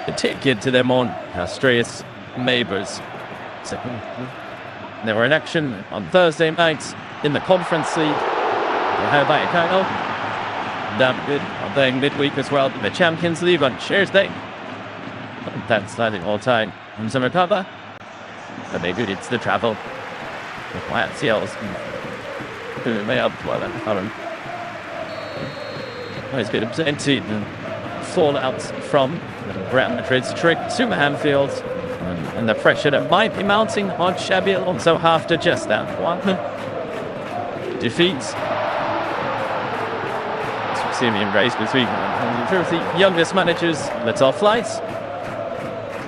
the ticket to them on Asturias Neighbours. So, they were in action on Thursday nights in the Conference League. Rayo Vallecano done good on playing midweek as well in the Champions League on Tuesday. That's slightly all time on some recover. But maybe it's the travel. The quiet seals. May up well then. Always been plenty fallouts from Real Madrid's trip to Anfield. And the pressure that might be mounting on Xabi Alonso after just that one defeat. As we see him race this week. The youngest managers, the top flights.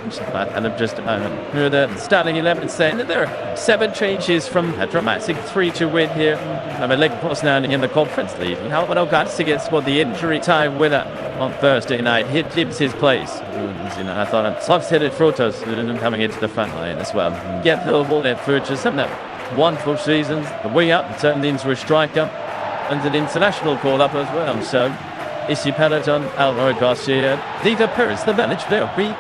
And I'm just the starting 11 saying that there are 7 changes from a dramatic 3-2 win here. I'm a leg cross now in the Conference League. Albert Ogarci gets the injury time winner on Thursday night. He dips his place. I thought soft-headed Frutos coming into the front line as well. Get the ball there for just having that wonderful season. The way up turned into a striker and an international call-up as well. So, Issy Peloton, Albert Garcia, Dita Perez, the manager, they'll be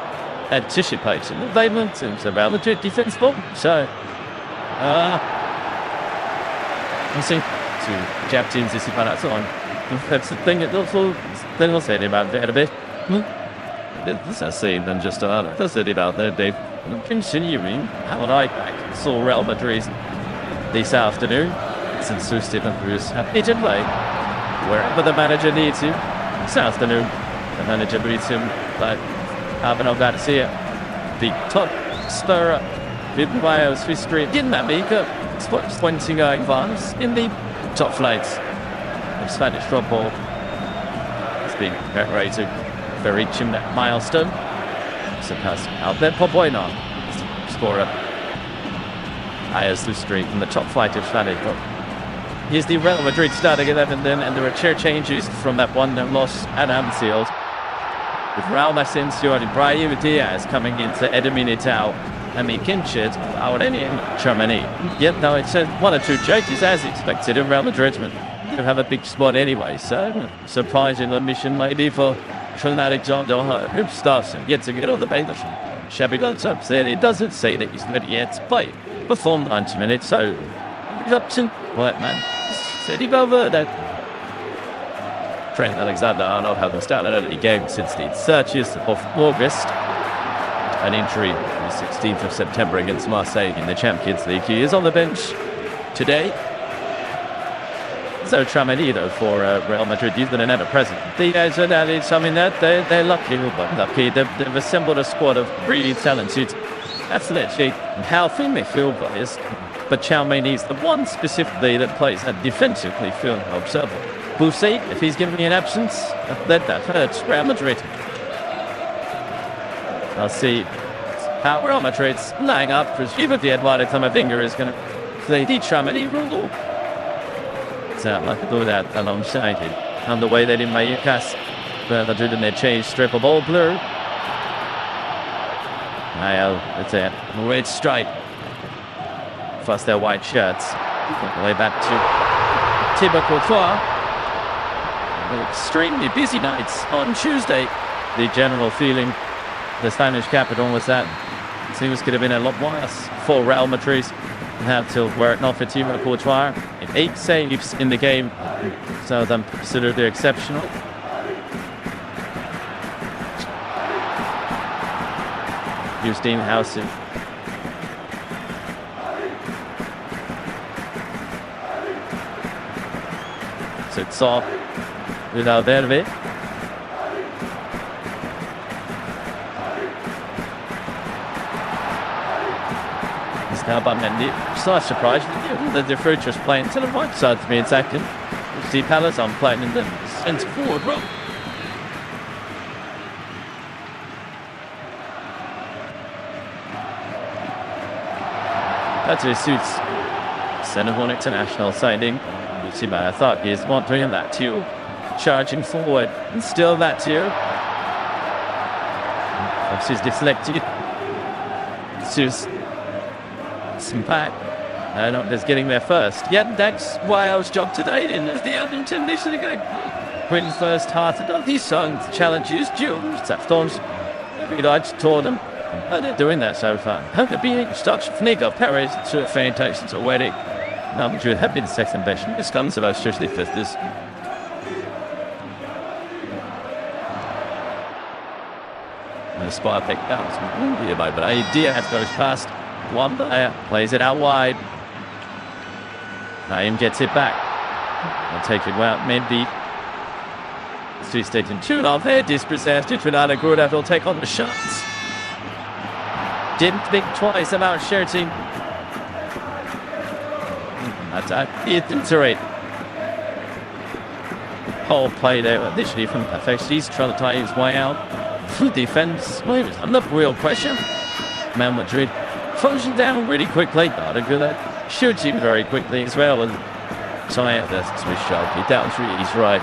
anticipating the payment in the Real Madrid defense ball. So, I think to Jap teams this is on. That's the thing that they'll say about it a bit. This has seen than just another. That's it about that, Dave. Continuing, how would I saw Real Madrid this afternoon since Stephen Bruce happy to play wherever the manager needs him. This afternoon, the manager needs him like Albert Garcia, the top stirrer in Rayo's history in America, pointing advance in the top flights of Spanish football. It's been commemorated for reaching that milestone. Surpassed Albert Pobuena, scorer. Rayo's history in the top flight of Spanish football. Here's the Real Madrid starting 11 then, and there are chair changes from that 1-0 loss at Anfield. With Raul Asensio and Brahim Diaz coming into Eder Militao and Mikinchit out in Germany. Yet though it's 1 or 2 changes as expected in Real Madrid. They have a big spot anyway, so surprising admission maybe for Alexander who starts and yet to get on the bench. Xabi Alonso said it doesn't say that he's ready yet to play. Performed 90 minutes, so he's up to what man said he over that. Trent Alexander-Arnold hasn't started a game since the 30th of August. An injury on the 16th of September against Marseille in the Champions League. He is on the bench today. So Tramini, though, for Real Madrid, he's been an ever-present. That is something that they're lucky. They've assembled a squad of really talented, athletic, and healthy midfield players. But Tchouaméni is the one specifically that plays that defensively feel observable. We'll see if he's given me an absence. That hurts Real Madrid. I'll see how Real Madrid's laying up. Because even the Eduardo Camavinga is going to play the Tchouaméni rule. So like I thought that alongside it. And the way they didn't make a cast. Real Madrid in their change strip of all blue. It's a red stripe. Plus their white shirts. All the way back to Thibaut Courtois. Extremely busy nights on Tuesday. The general feeling, the Spanish capital, was that things could have been a lot worse for Real Madrid. Were it not for Thibaut Courtois, 8 saves in the game, so them considered exceptional. Justine Housen. So it's off. Without Verve. It's now by Mendy. Slight surprise. The fruit just playing to the right side to be attacking. You see Palazon playing in the centre forward role. That's his suits. Senegal international signing. You see, I thought he's not doing that too. Charging forward, and still that too. She's deflected. Sus Simpak. Not just getting there first. Yeah, that's why I was job today. In the Edmonton, this is going win first half of these songs challenges. Jules Safton's every large tournament. But they're doing that so far. Hope to be such Nico Perez to fantastic already. Now Madrid have been second best. This comes about 65th. This. The spot picked out. But idea goes past one player, plays it out wide. Naim gets it back. I'll take it well. Mendy. Two state in two off there. Dispossessed. Trinidad good after will take on the shots. Didn't think twice about shooting. Attack. It's a rate. Whole play there. Literally from perfection. He's trying to tie his way out. Full defense. Well, it was not the real question. Man Madrid functioned down really quickly. Not a good at shooting very quickly as well. And Taya, that's Swiss sharply down through his right.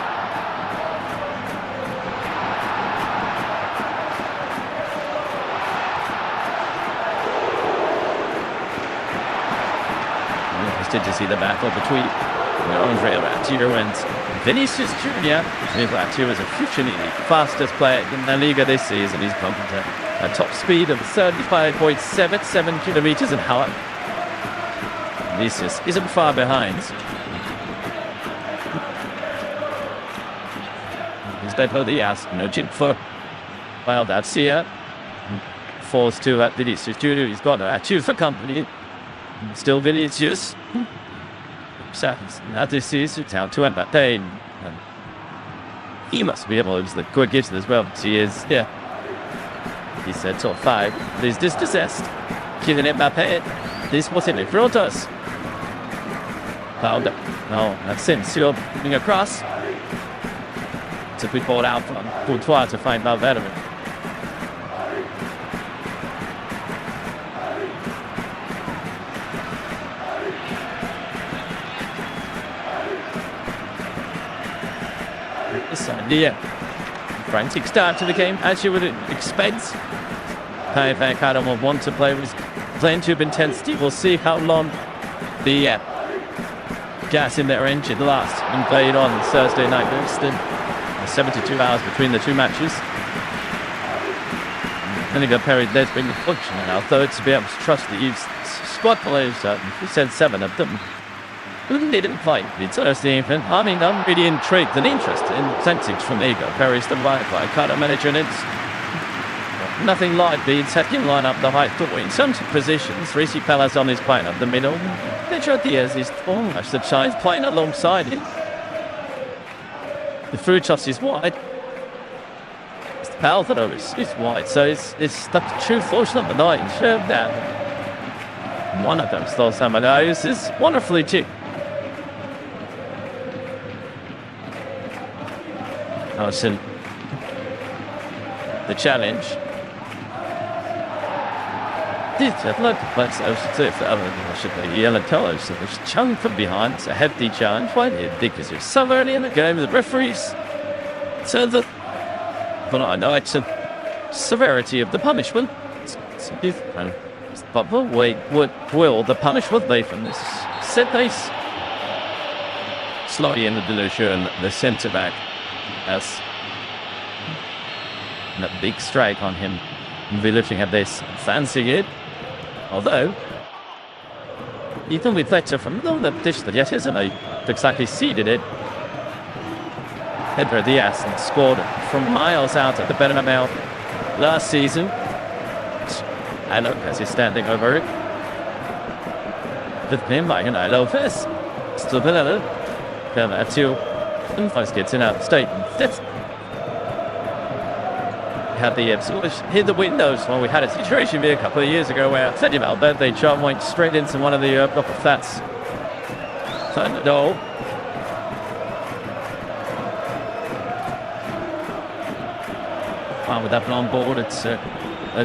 Interested to see the battle between Andre Rayo and Vinicius Jr. Rayo is officially the fastest player in La Liga this season. He's pumping a top speed of 35.77 kilometers an hour. Vinicius isn't far behind. Instead of the nudging for while that's here. Falls to at Vinicius Jr. He's got a 2 for company. Still Vinicius. Now this is down to MadridFootball. He must be able to use the quick hits as well. He is, yeah. He said top 5. There's this possessed. Giving it Mbappe. This was in front of us. Fouled up. No, Asensio moving across. To be ball out from Courtois to find Valverde. Yeah, frantic start to the game, as you would expect. Vallecano will want to play with plenty of intensity. We'll see how long the gas in their engine lasts and played on Thursday night. There's still 72 hours between the two matches. LaLiga Perry does bring the function now, though to be able to trust the youth squad players. He said 7 of them. They didn't fight. It's Thursday evening. I mean, I'm really intrigued and interested in incentives from Ego. Perry's the Vallecano manager, and it's nothing like the second line up the high foot. In terms of positions, Rishi Palace on his playing up the middle. Pedro Diaz is almost the child playing alongside him. The Frutos is wide. It's the Palthano is wide, so it's the true force number 9. Shoved down. One of them stole some of those. Is wonderfully too. Allison, the challenge. I'd like to play so should be yellow colours. So there's a challenge from behind. It's a hefty challenge. Why do you think it's so early in the game? The referees. So but I know it's a severity of the punishment. But wait, what will the punishment be from this set piece? Slowly in the delusion, the centre back. Yes. And a big strike on him. And we're looking at this, fancying it. Although, even with better from the dish that yet isn't exactly seeded it. Pedro Diaz scored from miles out at the Bernabeu last season. And look, as he's standing over it. With him by Lopez. Still below. Two. And first gets in out of state. Had the hit the windows. Well, we had a situation here a couple of years ago where I said about that they John went straight into one of the upper flats. So no. Well, with that long board, it's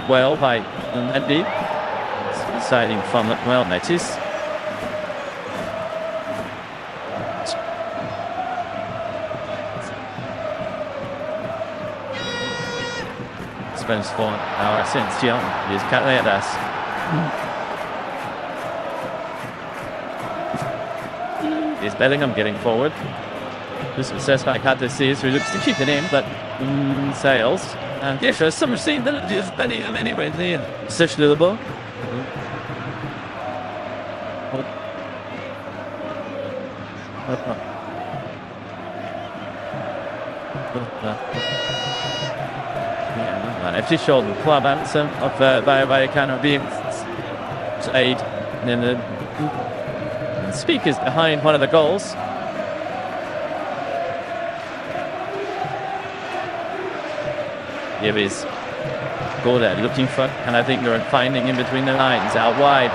well by Mendy. It's exciting fun that well that is. Spanish for our Asensio is Carreras. Is Bellingham getting forward? This was says by Carreras, who looks to keep it in, but Sales Jeszcze some seen that jest many way there. Position of the ball. Official club anthem of Rayo Vallecano being aid, and then the speakers behind one of the goals. Here is Gola looking for, and I think they're finding in between the lines out wide.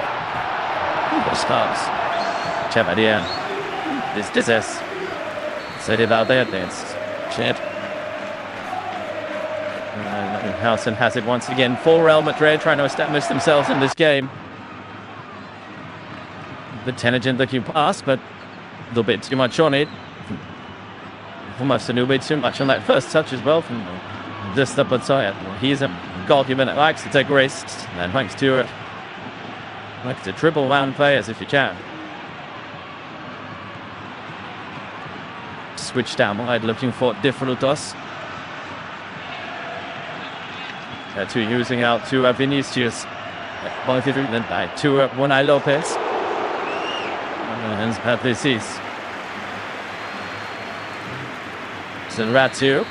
Stops. Chavadian. This is. Set it out there. That's Chet. Housen has it once again for Real Madrid, trying to establish themselves in this game. The intelligent looking pass, but a little bit too much on it. Almost a little bit too much on that first touch as well from just the Platoya. He's a goalkeeper that likes to take risks, and thanks to it, likes to dribble around players if you can. Switch down wide, looking for different toss. To using out to Vinicius. Then back to Unai Lopez. And Patricis. Ratu.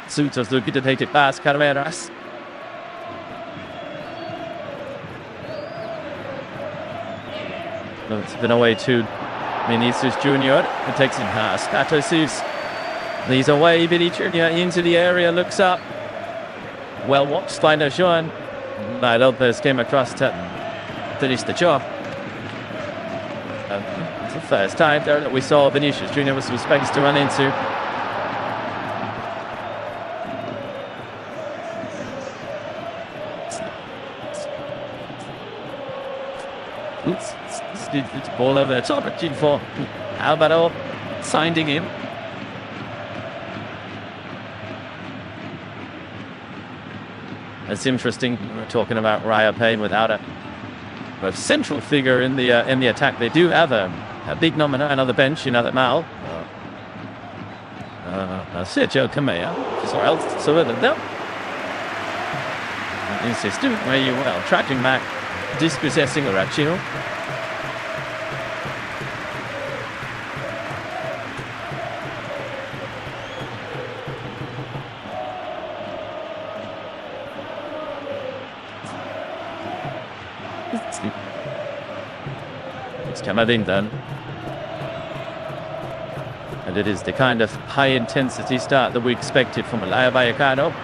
Sutos looking to take it past Carreras. It's been away to Vinicius Jr. Who takes it past Patricis. Leads away, Vinicius Jr. into the area, looks up. Well watched by Najon. Lopez came across to finish the job. It's the first time there that we saw Vinicius Jr. with some space to run into. It's ball over the top at G4. Alvaro signing him. It's interesting. We're talking about Rayo playing without a central figure in the attack. They do have a big number 9 on the bench. You know that Mal. Sergio Camea. So that. Insistent very well. Tracking back, dispossessing Arachio. It's Camadin then. And it is the kind of high-intensity start that we expected from Rayo Vallecano.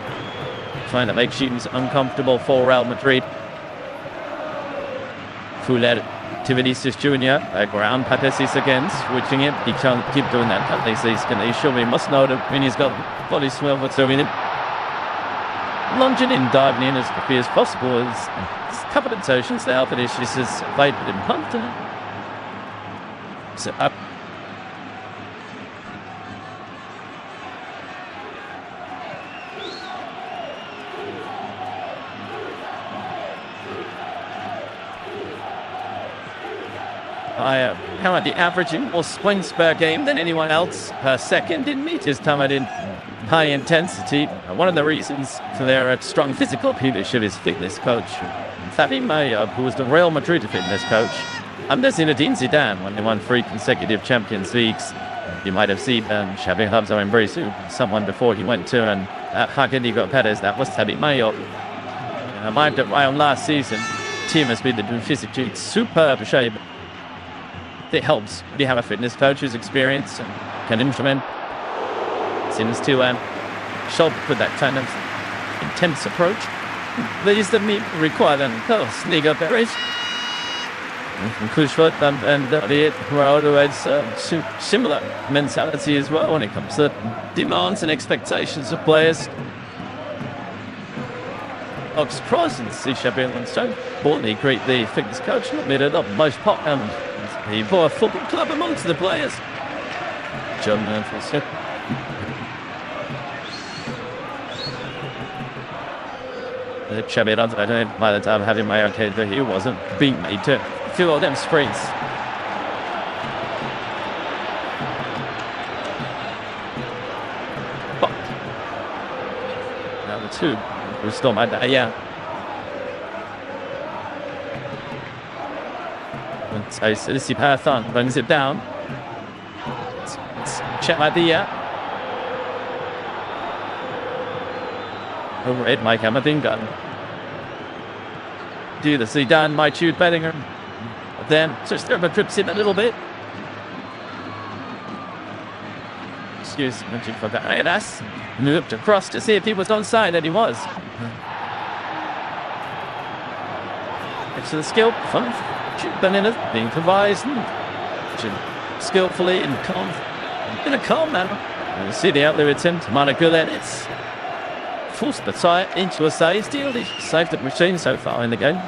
Trying to make teams uncomfortable for Real Madrid. Full-led to Vinicius Jr. Ground Patricis again, switching it. He can't keep doing that. Patricis can show me must know that when he's got body swell, but so in it. Lunging in, diving in as quickly as possible. It's a couple of intentions there. Vinicius is favored in punt. So up. How about the averaging more swings per game than anyone else per second in meters time in high intensity. One of the reasons for their strong physical leadership is fitness coach Xavi Mayo, who was the Real Madrid fitness coach under Zinedine Zidane when they won 3 consecutive Champions Leagues. You might have seen Xavi Hubs or Embrace someone before he went to and Diego Perez. That was Xavi Mayo. I mind that Ryan last season, team has been in physically superb shape. It helps when you have a fitness coach who's experienced and can implement. Seems to show with that kind of intense approach. That is the meat required and Liga Perez. Kushfoot and the always similar mentality as well when it comes to demands and expectations of players. Ox Cross and Xabi Alonso. Importantly, great the fitness coach, not made it up most pop and the poor football club amongst the players. John Hopkins. Xabi Alonso, I don't know by the time having my own case, but he wasn't being made to fill all them sprints. number 2. Restore my day, yeah. So City Python brings it down. Check my idea. Over it, Mike Hamadinga. Do the Zidane, my Jude Bellingham. Then just trips in a little bit. Excuse me for that. That's moved across to see if he was onside, and he was. It's the skill from Jude Bellingham being improvised skillfully and calm. In a calm manner. And you see the outlet attempt. Monagulen, it's forced the tie into a save deal. He's saved the machine so far in the game.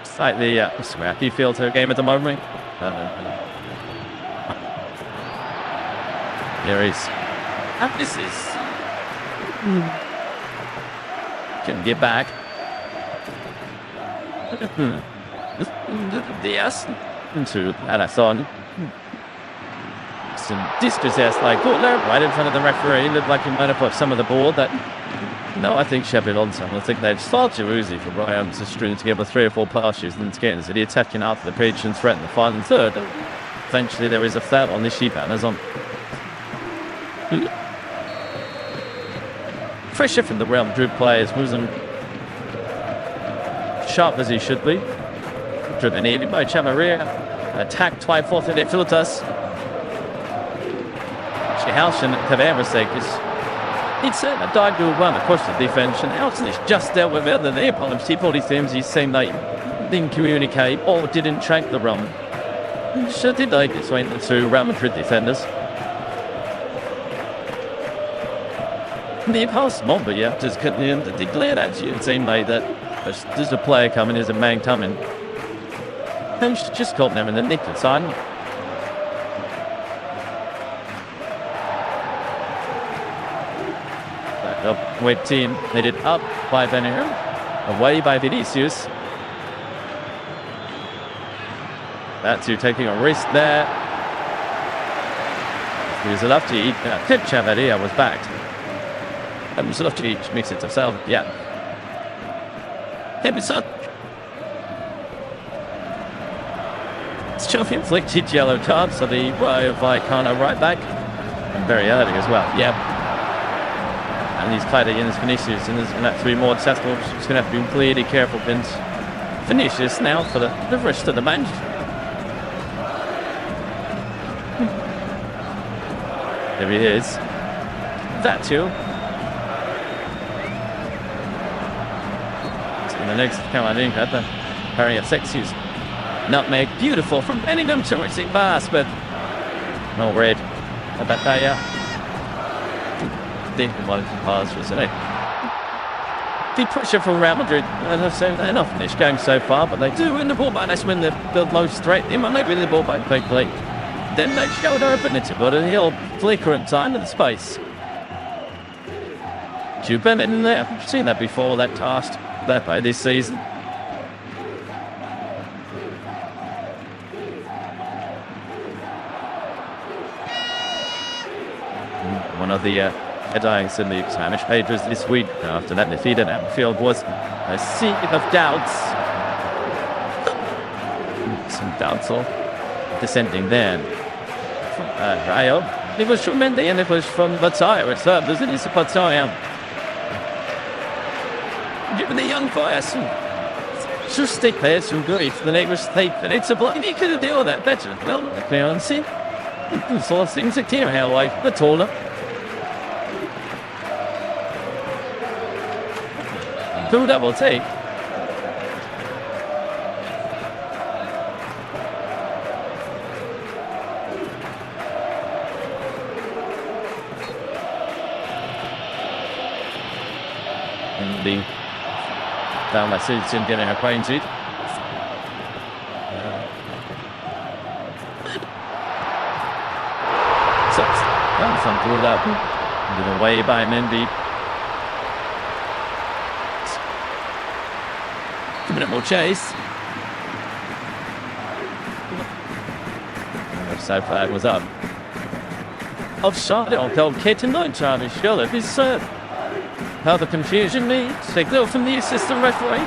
Slightly scrappy feel to a game at the moment. Here he's. And this is. Can get back. Yes. Into Alasson. Some dispossessed like Butler right in front of the referee. Looked like he might have put some of the ball that. No, I think Sheffield on some. I think they've far too easy for Brian to string together 3 or 4 passes and getting the attacking out of the pitch and threaten the final third. Eventually, there is a foul on this sheep banners on. Pressure from the Real Madrid players wasn't sharp as he should be. Driven in by Chamaria. Attacked twice forth in it filters. Schehausen Caveras it's a diagonal run across the defence, and Elton is just dealt with it. The opponents, he probably seems he seemed they didn't communicate or didn't track the run. So did they between the 2 Real Madrid defenders. The impossible, but yeah, just declared at you. It seemed like that there's a player coming, there's a man coming. And just caught them in the nick of time. Up with team headed up by Bellingham, away by Vinicius. That's you taking a risk there. He's enough to eat. Tip Chavaria was backed. That was enough to eat. Makes it himself. Yeah. Episode. It's Chelsea inflicted yellow card, so the Rayo Vallecano right back. And very early as well. Yeah. And he's played against Vinicius, and there's going to have to be more accessible. He's going to have to be completely careful against Vinicius now for the rest of the match. There he is. That too. So the next Caroline had the Harry of Sexius. Nutmeg, beautiful from Bellingham to Richie Bass, but no red. How about that, yeah? The pressure from Real Madrid, they're not finished going so far, but they do win the ball back. That's when they build most threat. They might win the ball back quickly. Then they shoulder open it, but he'll flicker at time to the space. Jude Bellingham there. I've seen that before, that task that by this season. One of the headlines in the Spanish pages this week after that defeat at Anfield was a sea of doubts. Some doubts all descending then from Rayo. It was from Mendy and it was from Battaglia. It's doesn't it? It's Battaglia. Given the young players just take players from grief, the neighbours think that it's a blind. He could deal with that better. Well, the clearance in. Sort of things like team hair like the taller. Two double take. And the down by Citizen getting acquainted. So some pulled up. Given away by Mendy. More chase. So flag was up. offside on goal kitten, no Charlie Charlotte is served. How the confusion leads. They go from the assistant referee.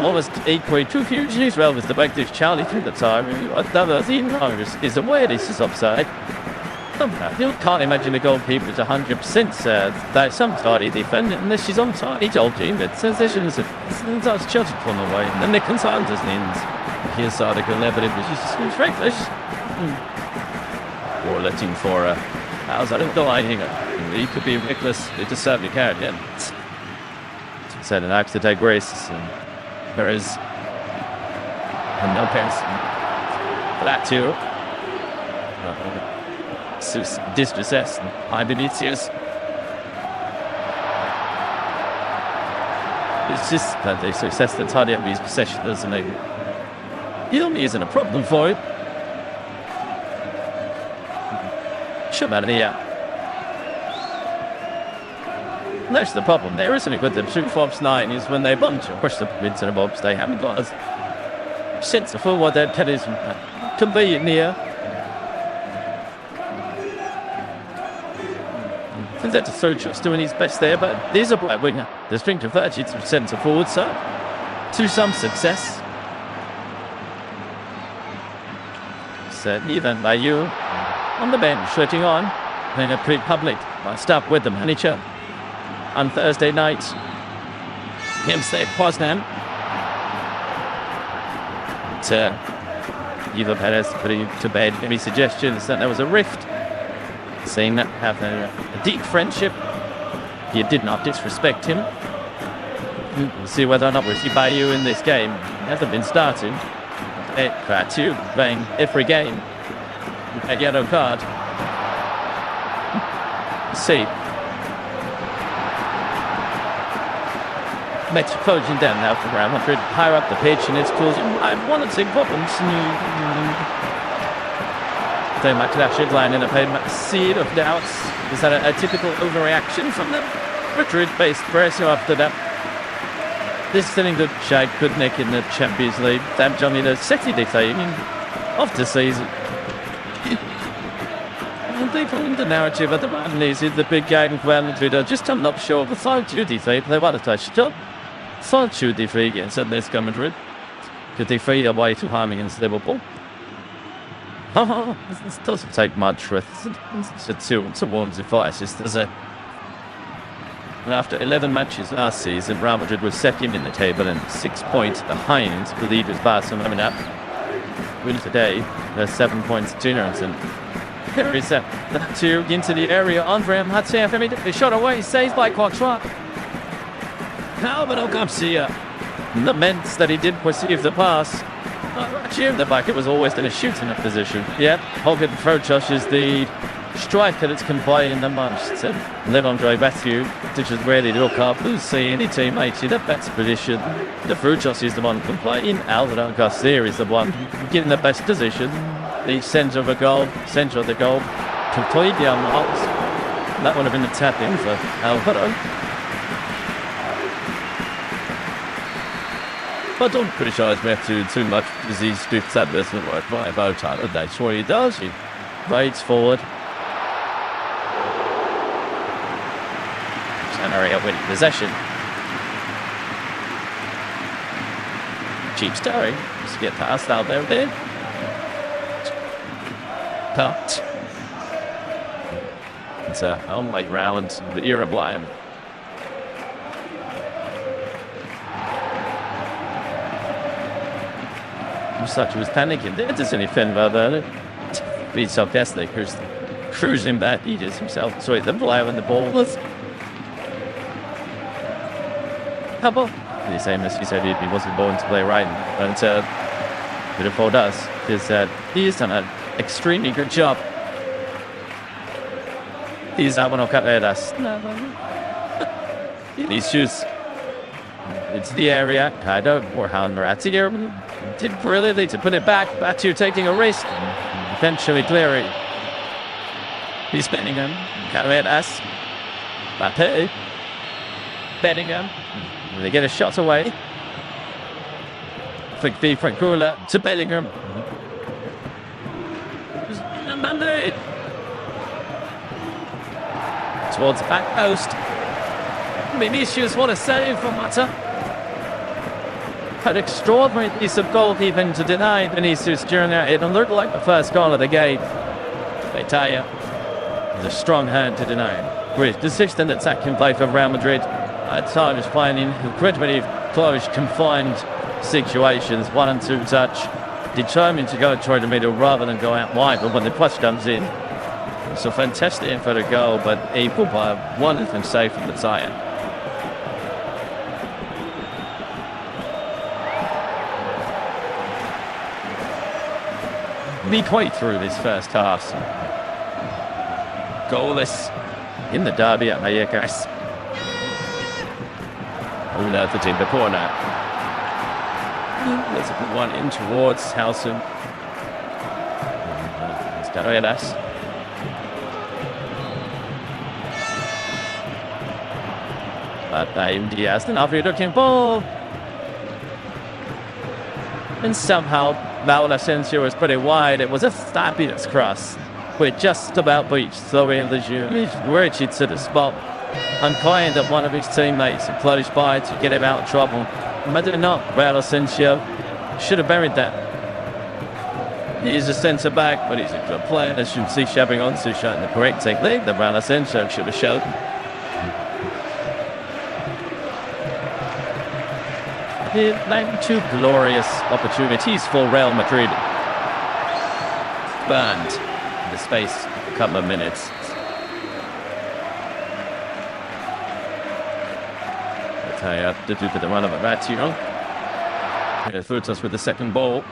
Almost equally confusion as well as the back dish Charlie through the time. Another thing is aware this is offside. You can't imagine the goalkeeper is 100% that somebody defending unless she's onside. He told you that sensation is that's judged on the way. And then the consultants means here's article 11 it was just reckless. Or letting for a how's that the line here? He could be reckless, it just certainly can't, yeah. Said an axe to take risks and there is no parents for that too. Dispossessed and high Benitius. It's just that they success that tidy up his possession doesn't make Ilmi isn't a problem for it. Sure about it, yeah. That's the problem there, isn't it, with the FootballNight is when they bunch of course the mids and bobs they haven't got as sense of what their tennis can be near. And that's Sochos doing his best there, but there's a bright winger. The strength of 30 centre forward, so to some success. Certainly then by you on the bench, shooting on, then a pretty public stuff with the manager on Thursday night. Himself Poznan. Eva Perez putting to bed any suggestions that there was a rift. Saying that have a deep friendship. You did not disrespect him. We'll see whether or not we'll see Bayou in this game. He hasn't been starting. Kratu playing every game. A yellow card. See. Match closing down now for Real Madrid. Higher up the pitch and it's causing one or two problems. They might actually line in a seed of doubts. Is that a typical overreaction from the Madrid-based press after that? This is something that Shaq could nick in the Champions League. That Johnny the sexy dictating of the season. They found the narrative at the man is the big game of Real Madrid. Just I'm not sure. The side duty fee, they want to touch it. Side duty fee against Atletico Madrid. Could they free away to harm against Liverpool? Oh, this doesn't take much for it's a warm device, does it? And after 11 matches last season, Real Madrid was second in the table and 6 points behind the leaders Barcelona. Win today, they're 7 points difference. And there is that two into the area. Andre Mateo, they shot away, saved by Quattro. Alvaro Garcia laments that he didn't perceive the pass. Actually, the back, it was always in a shooting position. Yeah, Hogan Frochos is the striker that's combining the most. So, Levandre Matthew, which is really look up, who's seeing any teammate in the best position. The Frochos is the one complaining. Alvaro Garcia is the one getting the best position. The centre of the goal, completely unmarked. That would have been a tap in for Alvaro. But don't criticise Matthew too much because he strips that doesn't work right about time. That's what he does. He rides forward. Samaria winning possession. Cheap story. Just get past out there. Cut. It's a homemade round. The Uruguayan. Such was panicking. There's any fin about that. Beats up yesterday. Cruising back. He just himself. Sorry, the player and the ball was. How about the same as he said he wasn't born to play right, and beautiful does is that he's done an extremely good job. He's not one of carreras. In these shoes. It's the area, kind of, or how Marazzi here did brilliantly to put it back. Batu taking a risk, eventually clearing. He's Bellingham, Carreras, Mbappe, Bellingham. They get a shot away. Flick B, Frankula to Bellingham. Mandate. towards the back post. Vinicius, what a save from Mata. An extraordinary piece of goalkeeping to deny Vinicius during that. It looked like the first goal of the game. They tell you, it's a strong hand to deny. Great consistent attacking play for Real Madrid. At times finding incredibly close, confined situations, 1 and 2 touch. Determined to go toward the middle rather than go out wide, but when the push comes in, it's a fantastic in for the goal, but able by a wonderful save from the tire. Midway through this first half, goalless in the derby at Vallecas. Una for in the corner. There's a good one in towards Howson. It's Carreras. But Diaz, the Navri looking ball. And somehow Raul Asensio was pretty wide. It was a fabulous cross. We just about reached Zoe Lejeune. He's reached to the spot. Unkind that one of his teammates close by to get him out of trouble. Whether or not Raul Asensio should have buried that. He is a centre back, but he's a good player. As you can see, shoving on to showing the correct technique that Raul Asensio should have showed. It led to glorious opportunities for Real Madrid. Burned in the space of a couple of minutes. To do for the run of a Ratio. It foots us with the second ball.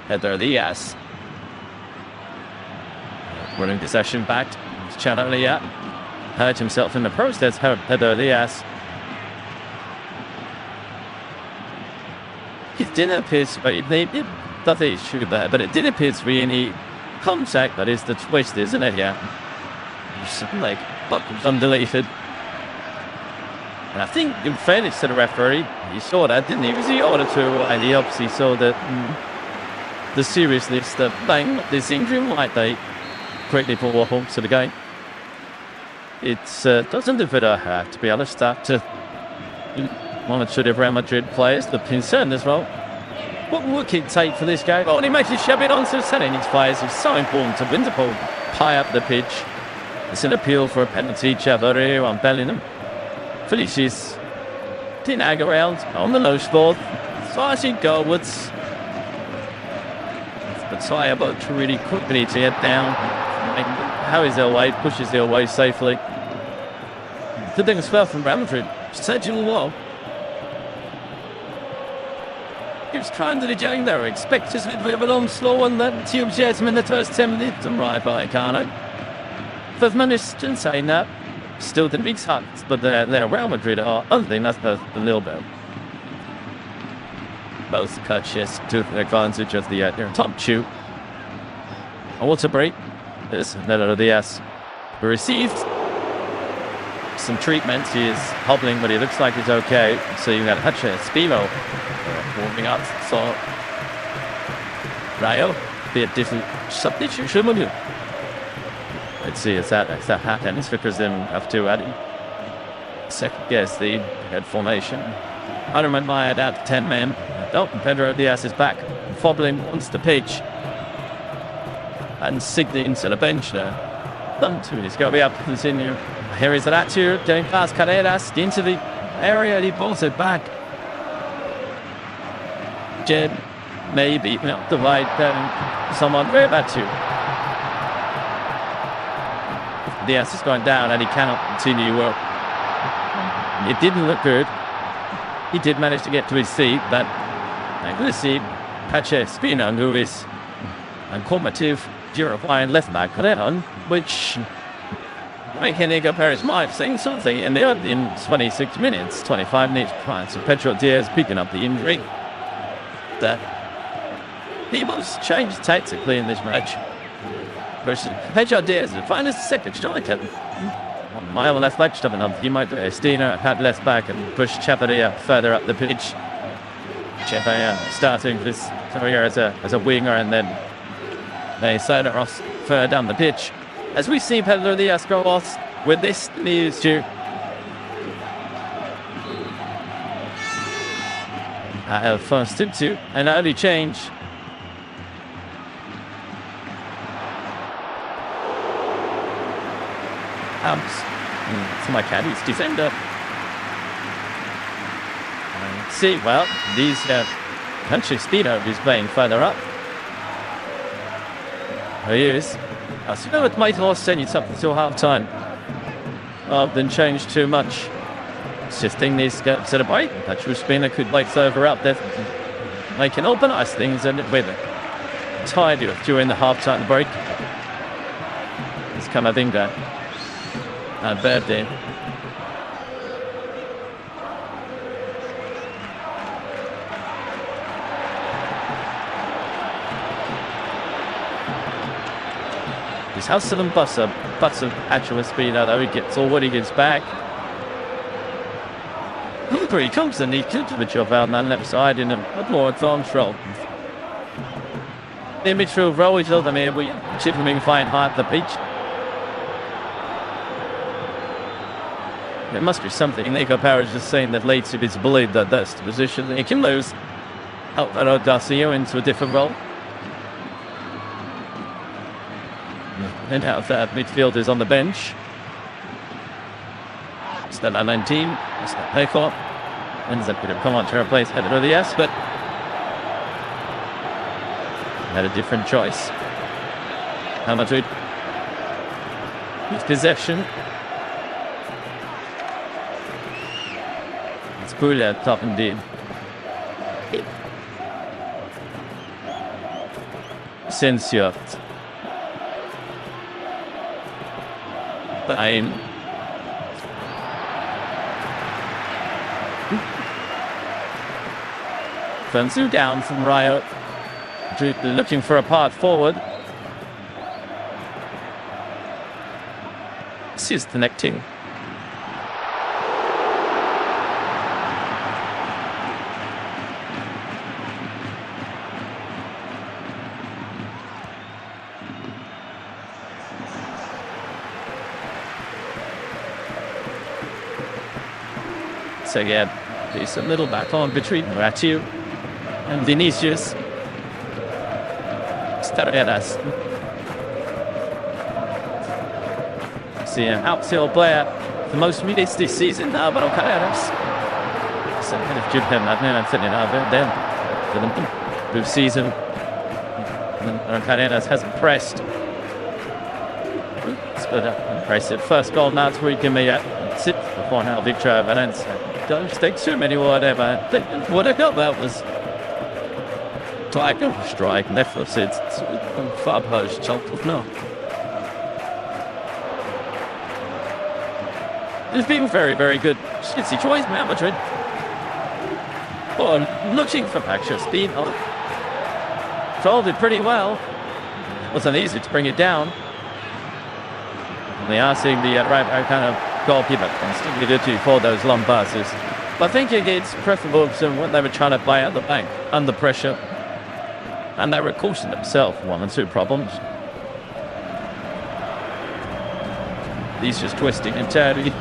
Header Diaz. Running the session back. Chanalia hurt himself in the process. Header Diaz. It didn't appear to be that issue there, but it did appear to be any contact. That is the twist, isn't it? Yeah. Something like buckles undeleted. And I think, in fairness to the referee, he saw that, didn't he? Because he ordered to, and he obviously saw that the seriousness that bang this injury might they quickly pull a halt to the game. It doesn't do for her, to be honest, after one or two of Real Madrid players, the concern as well. What would it take for this game? Oh, and he makes it shove it onto the center, and his players is so important to win the ball high up the pitch. It's an appeal for a penalty. Chavarrio on Bellingham. Felicis didn't hang around on the loose ball. Slashing goalwards. But Sayaba to really quickly to get down. How is away? Pushes the away safely. The thing as well from Real Madrid. Sergio Wall. He was trying to the game there. Expect just a little bit of a long slow one. That tube jets him in the first 10 minutes. And Rayo Vallecano. 5 minutes to say that. Still the big huts, but their Real Madrid are other than that's the little bit. Both coaches took advantage of the top shoot. A water break. This Nelo Diaz received some treatment. He is hobbling, but he looks like he's okay. So you got Hutcher Spino warming up. So Rayo, be a different substitution, would you? Let's see, is that happening? Because then have to add second guess the head formation. I don't remember I had out 10 men. Oh, Pedro Diaz is back. Fobbling once the pitch. And signaling to the bench there. He's got to be up to continue. Here is Ratio going past Carreras into the area. He pulls it back. Jed maybe the right someone. Where Ratio? Diaz is going down and he cannot continue well. It didn't look good. He did manage to get to his feet, but I'm going to see Pache Spina, who is a combative Uruguayan left back for that on, which making Nico Perez might have seen something in 26 minutes, 25 minutes prior to Pedro Diaz picking up the injury. That he must change tactically in this match. Versus Pedro Diaz, the finest second striker. 1 mile left back, stepping up. You might do Estina had left back and push Chavarria further up the pitch. Chavarria starting his career as a winger, and then they side across further down the pitch. As we see Pedro Diaz go off with this news to first into an early change. It's my caddy's defender. See, well, these country speedo is playing further up. Here he is. So, you know, it might also send you something till half time. Rather than change too much. Assisting these set of break. That true spinner could like over up there. They can organise things and with a tidy during the half time break. It's Camavinga and Verde. He's hustle and bustle actual speed out though. He gets all what he gets back. He comes and he could do the job out on that left side in a more advanced role. The midfield role is over here. We chip him in fine high at the beach. There must be something Nico Parrish is saying that leads to his belief that that's the position that he can lose. Alvaro Garcia into a different role. And out that midfield is on the bench. It's the 19. It's the Paycor. Ends up going to come on to replace Pedro Diaz, but had a different choice. Real Madrid with possession. It's Puglia top indeed. Asensio. Fine. Fanzu down from Rayo. Looking for a path forward. This is connecting. So again, there's a little back on between Ratiu and Vinicius. Stareras. See an outfield player, the most minutes this season, Alvaro Carreras. So kind of Jim Hernandez sitting over there for the season. And Carreras hasn't pressed. Split up, impressive. First goal now to weaken me at 6 before now Victor Valencia. Don't stick too many whatever. What I got that was strike left of it. Far post, chopped no. It's been very, very good. Skitsy choice, Real Madrid. Oh, looking for extra speed. Controlled it pretty well. Wasn't easy to bring it down. And they are seeing the right kind of goalkeeper constantly do for those long passes. But I think it's preferable to what they were trying to play at the back under pressure. And they were causing themselves 1 or 2 problems. He's just twisting and turning.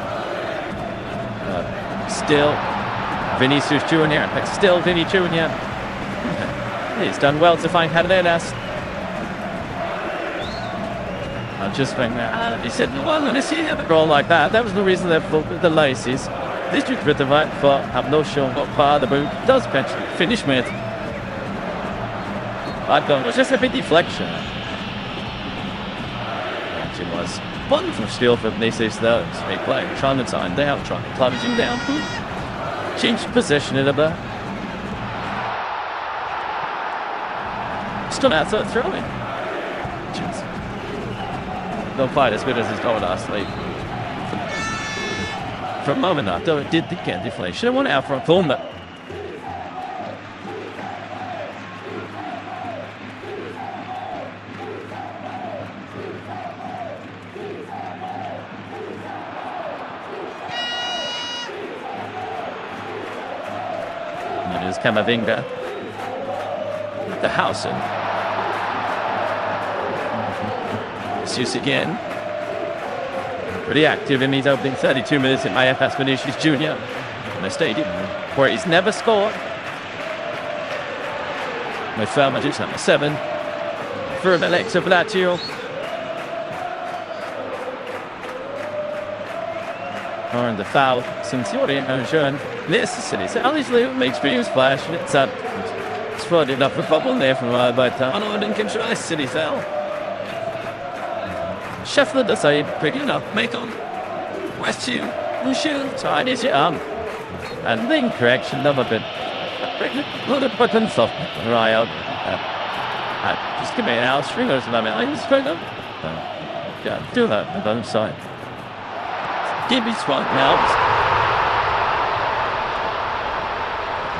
Still, Vinicius Jr. But still, Vinny Jr. He's done well to find Carreras. I just think that he said, well, when I see a goal like that, that was the reason they put the laces. This is with the right foot. I'm not sure what part of the boot does finish with. I don't know, it was just a bit deflection. It was wonderful steal from Vinicius though. It's big play, trying to time down, trying to plunge him down. Change position a bit. Still outside throwing. Don't fight as good as his goal last week. For a moment after it did get deflation. I went out for a corner. And here's Camavinga. The house in. Vinicius again. Pretty active in these opening 32 minutes. It may have passed Vinicius Jr. in the stadium, where he's never scored. With FullMatch, number 7. For Alexa Blatio. Or in the foul, Santiago Jean. This is City. So obviously it makes views flash, and it's up. It's flooded up a bubble there from Rayo Vallecano and control City foul. Scheffler decided picking up Macon. West you, shoot, tied his arm. And then correction number bit. Look at button soft. Rayo. Just give me an out stringers and I just straight up. Yeah, do that on the other side. Give me swung out.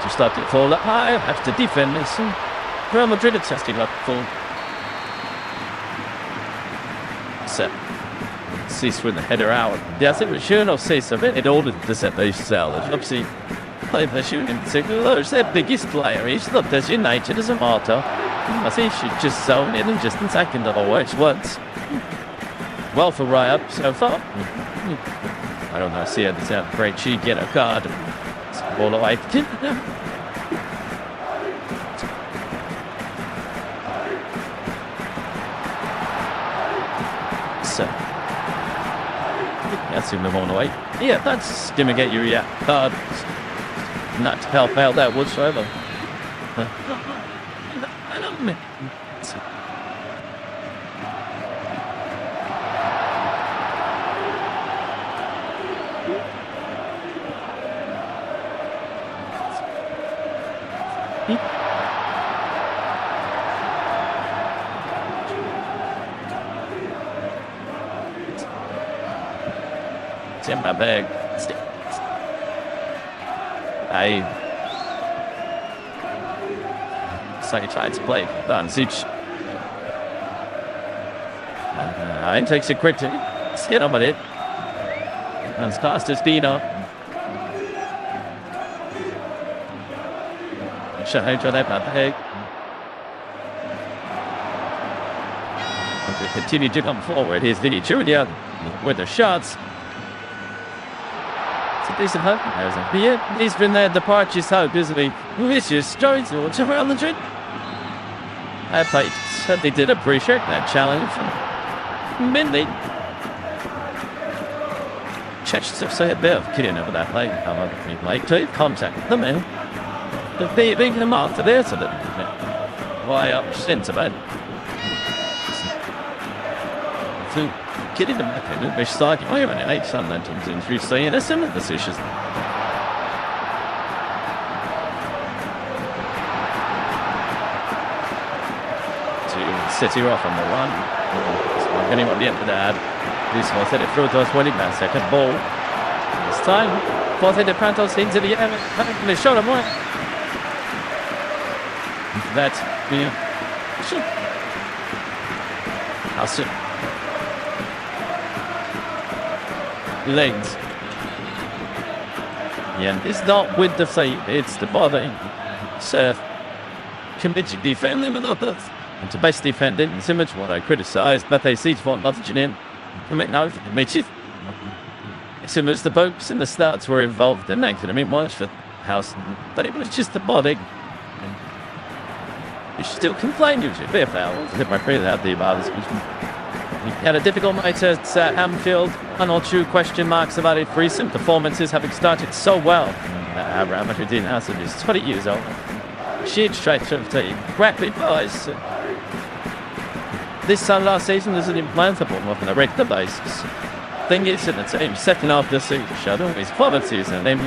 Just start to fall up high, have to defend this. Real Madrid are testing up full. Set. Cease with the header out. Yes, it was sure enough say something. It ordered to set those sellers. Obviously, play the shooting in particular. It's their biggest player. He's looked as united as a martyr. I think he should just zone in and just attack in the works once. Well for Rayo so far. I don't know, see how this out. Great cheat, get a card. It's all away. So, that's him on the way. Yeah, that's gonna get you card. Not to help out that whatsoever. I don't mean. It's in my bag. So he tried to play Bansic. He takes it quickly. It's hit on it. And starts as Dino. Continue to come forward. Here's Vinny Jr. with the shots. It's a decent hope. Yeah, he's been there. The Departure's hope, isn't he? Vicious joins towards Real Madrid. I played. Certainly did appreciate that challenge. Mindy. Checks to say a bit of kidding over that play. Like to contact the man. The beating him after there, so that why up since about so getting them back in the side. I haven't had some that injury saying a similar decision. To City off on the run. Anyone the end of that. This one set it through to us 20 man second ball. This time, Forte de Prantos into the air. They shot him more. That, how soon? Legs. Yeah, it's not with the feet, it's the body. Surf. Committed defending with others. And to best defend it, it's image what I criticised, but they see for nothing in. Commit no, Mitchell. It's image the folks and the starts were involved in that. I mean, much for house, but it was just the body. You still complain usually. Fair foul. I my prayer out the about this. He had a difficult night at Anfield. One or two question marks about it. Recent performances having started so well. Real Madrid didn't answer. He's 20 years old. She'd tried to take rapid boys. This time last season is an implantable on a regular basis. Thing is in the team, second half this season, showed his performances and then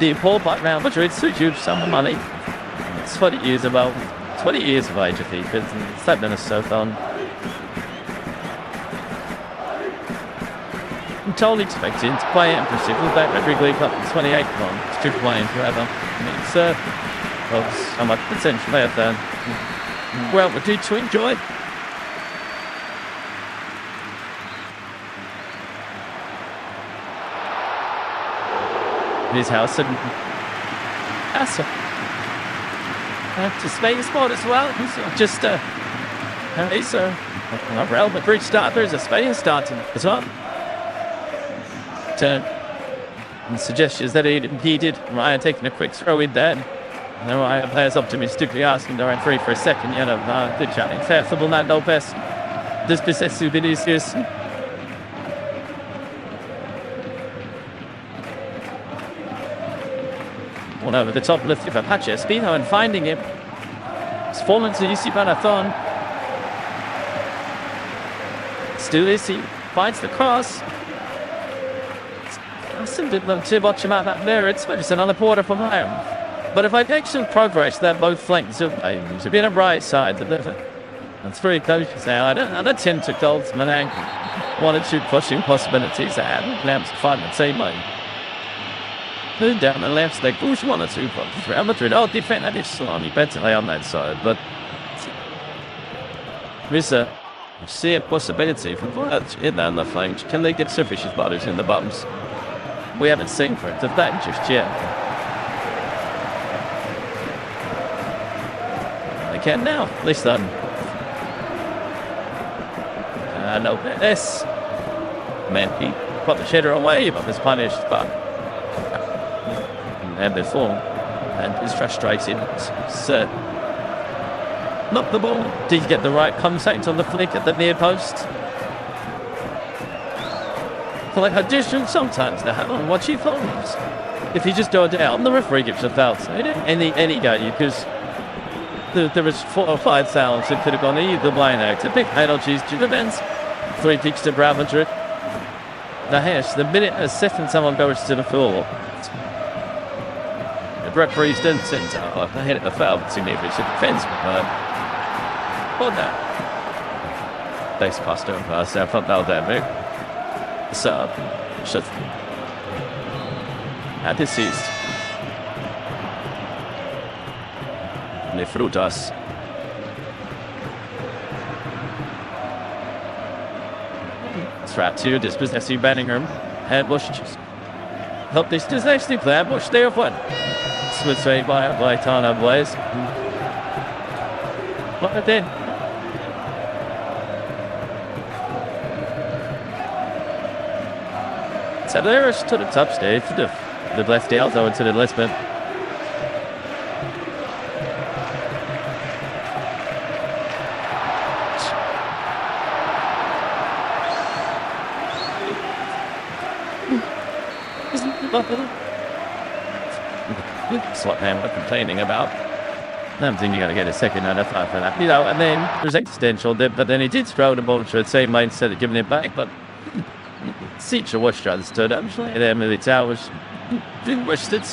the Paul back round Madrid so huge sum of money. It's 20 years of age of defense, and it's that been so fun. I'm totally expecting to play impressive with that Madrid League Cup in 28 months, to playing forever. I mean, it's so much potential there then. Well, we do to enjoy. His house and that's to SpainFootball as well. Just Okay, so Real Madrid starters, a Spain starting as well. Turn and suggestions that he did. Ryan taking a quick throw in there. The Ryan players optimistically asking the referee for a second. Good challenge. FootballNight Lopez. This possessive Vinicius. One over the top left for Pache Espino and finding him. It's fallen to Isi Marathon. Still Isi finds the cross. I simply love to watch him out that there. It's just another quarter from home. But if I take some progress that both flanks of aims to be on the right side, that's very close now. I don't tend to goals, Manang. One or two pushing possibilities. Lamps find the same way. Down the left, they push one or two punches. Real Madrid, defend that is slimy. Better lay on that side, but there's a sheer possibility for that in down the flank. Can they get sufficient bodies in the bottoms? We haven't seen for it of that just yet. They can now, at least then. No, this man, he put the shader away, but was punished, but. And before, and is frustrated. So, knocked the ball. Did he get the right contact on the flick at the near post? For like addition, sometimes they have on what she follows. If you just go down, the referee gives a foul. So any go, because there was 4 or 5 fouls that could have gone either way now. It's a big penalties to the bench. 3 kicks to Real Madrid. The hash, the minute a second someone goes to the floor. The referees don't send out ahead of the foul significant defense. Well, no. Thanks, Costa. So I thought that was that big. So, shut. Deceased. Le Frutas. Trapped here, dispossessing Bellingham. Head Bush. Help this dispossessing player. Bush there one. Smith saved by Tana Blaze. What then? So there's to the top stage to the left out though to the Lisbon. That's what I'm complaining about. I don't think you're going to get a second out of 5 for that. And then there's existential dip, but then he did throw the ball to the same mindset of giving it back, but Seacher was trying to stood up, and then the towers wished it.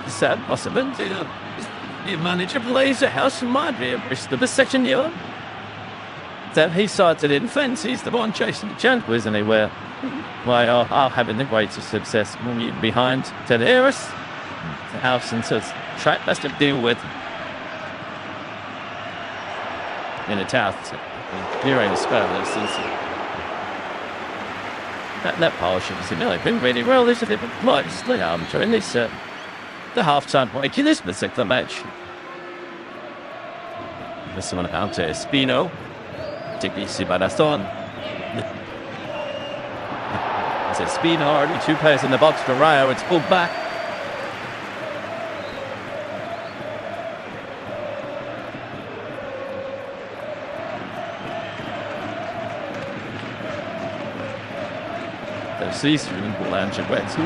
Sad possibility. The manager plays a house in Madrid, the section here. That he started in fence, he's the one chasing the chance, isn't he? Where are having the greatest success behind Ted Harris. The house and so track that's to deal with in a task during the spell. That portion is been really well. This is a bit closely during this the half-time break in this particular match. This one out to Espino. Tigisi Badaston. It's Espino, already 2 players in the box for Rayo. It's pulled back. Cease from LaLigaMatch.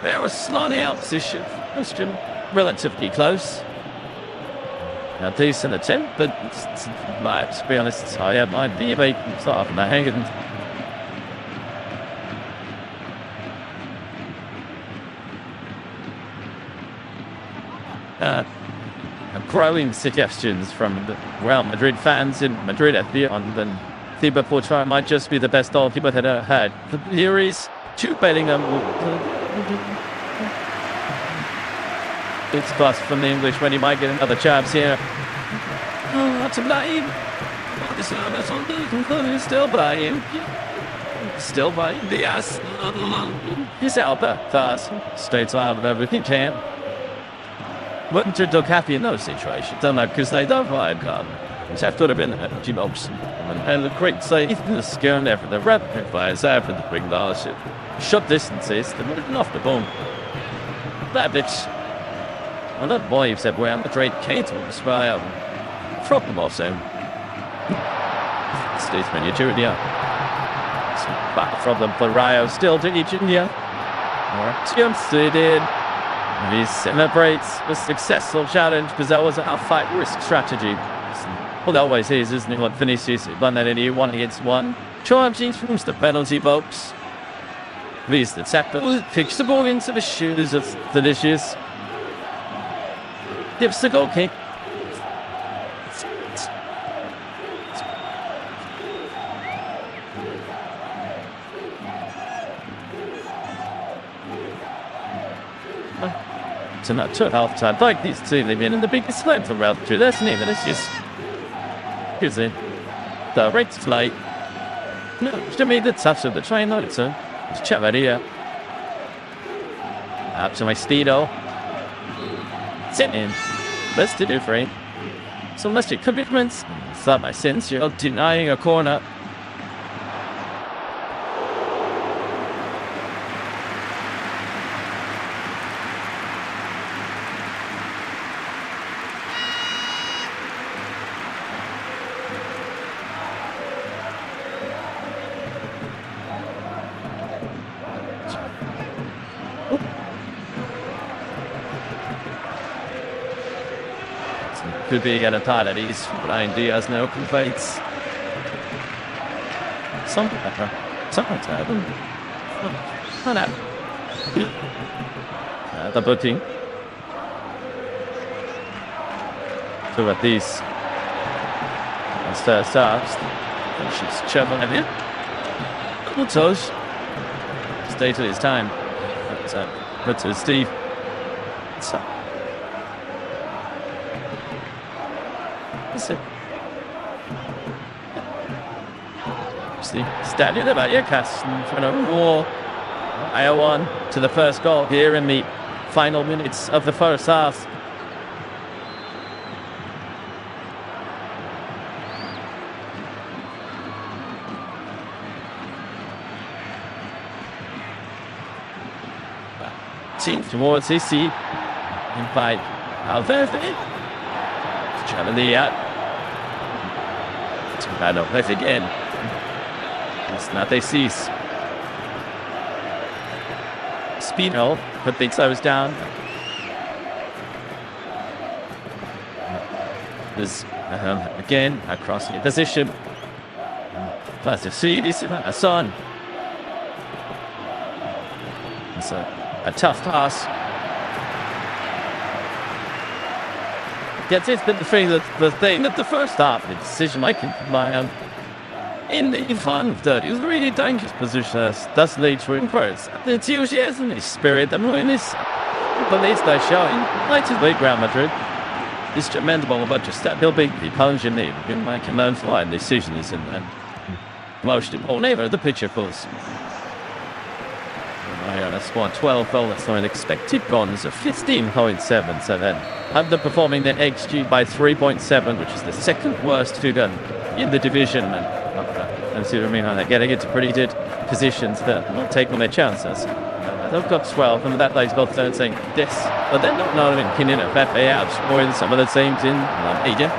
There was slightly out position. Question relatively close. A decent attempt, but to be honest, I have my idea they start from the hanging. Growing suggestions from the Real Madrid fans in Madrid at the on then Thibaut Courtois might just be the best goalkeeper that ever had. The theories, two Bellingham. It's plus from the English when he might get another chance here. Oh, that's a blame. Still by him. Still by him. Yes. He's out there. Fast. Stays out of everything can. Wouldn't you look happy in those situations? Don't know, because they don't find God. Which I thought have been Jim Hopkins. And the great save, the skill and effort, the rapid fires after the big loss. Short distances, the moving off the bone. That bitch. Well, that boy said, "Where Madrid came to us by from the ball zone." Statesman, you do it, yeah. Back from them for Rayo, still to each India. Jumps it in. And he celebrates the successful challenge because that was our fight risk strategy. Well, that always is, isn't it? What Vinicius won that in 1 against 1. Charging from the penalty box. Please, the tackle picks the ball into the shoes of Vinicius. Gives the goal kick. Tonight, to half-time, like these two, they've been in the biggest slam from round 2. That's neat, and it's just... Here's it. Direct flight. No, to me, the touch of the train, not its own. Just check that here. Up to my Steedo. Sit in. Let's do for it. So let's do commitments. Thought my sense, you're denying a corner. Could be at a time at ease. Brian Diaz no complaints. Something's happened. Oh no. The booting. So at these. That's first starts. And she's traveling in. Cool toes. Stay till his time. But to Steve. So. Standing about your cast in front of the wall. I won to the first goal here in the final minutes of the first half. Team towards his seat. Invite Valverde. Traveling the out. Bad up, let's again. It's not they cease. Speedo put the toes down. There's again across the position. Plus the seat is a son. It's a tough pass. Gets it, but the thing that the first half, the decision making by in the final third, it was a really dangerous position. That's lead to impress. The enthusiasm, the spirit, the willingness, the leads they're showing. Latest week, Real Madrid is commendable, but just that he'll be the punch you need. He'll make a known flying decisions in that. Most important ever, the picture pulls. That's scored 12 goals on expected goals of 15.7, so then underperforming the XG by 3.7, which is the second worst figure in the division. And see what I mean? They're getting into pretty good positions that not taking their chances. They've got 12, and that they've got 13. Yes, but they're not even pinning it that they outscoring some of the teams in Egypt.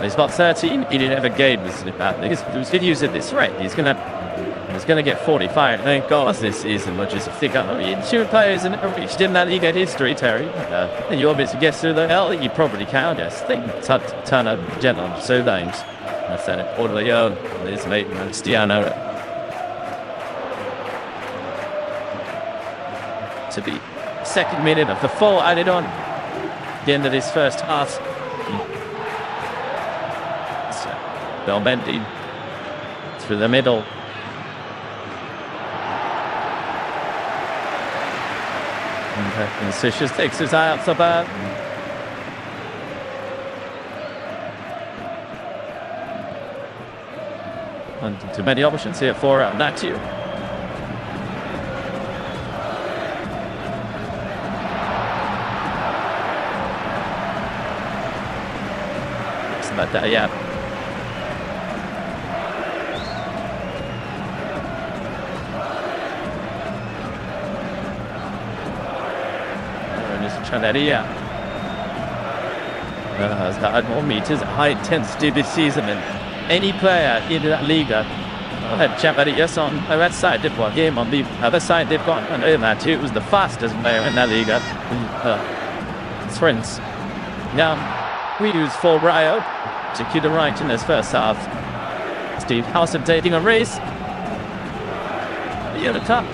He's got 13. He didn't have a game. He was good use at this rate. He's going to get 45. Thank God this season, which is a thick up. Two players in reached in that LaLiga history, Terry. And you obviously get through the hell. You probably count. Yes, think ton of gentlemen, so names. That's that Orleon, his mate, Cristiano. To the second minute of the full added on. The end of this first half. Bell Mendy through the middle. And Sishas takes his eye out so bad. And too many options here for Natiu. about that, yeah. Channeria has had more meters at high intensity this season than any player in La Liga. Had Chavarrias on that side, they've got him on the other side, they've got that too. It was the fastest player in La Liga. Friends. Now, we use for Rayo to keep the right in this first half. Steve Howson taking a race. At the top.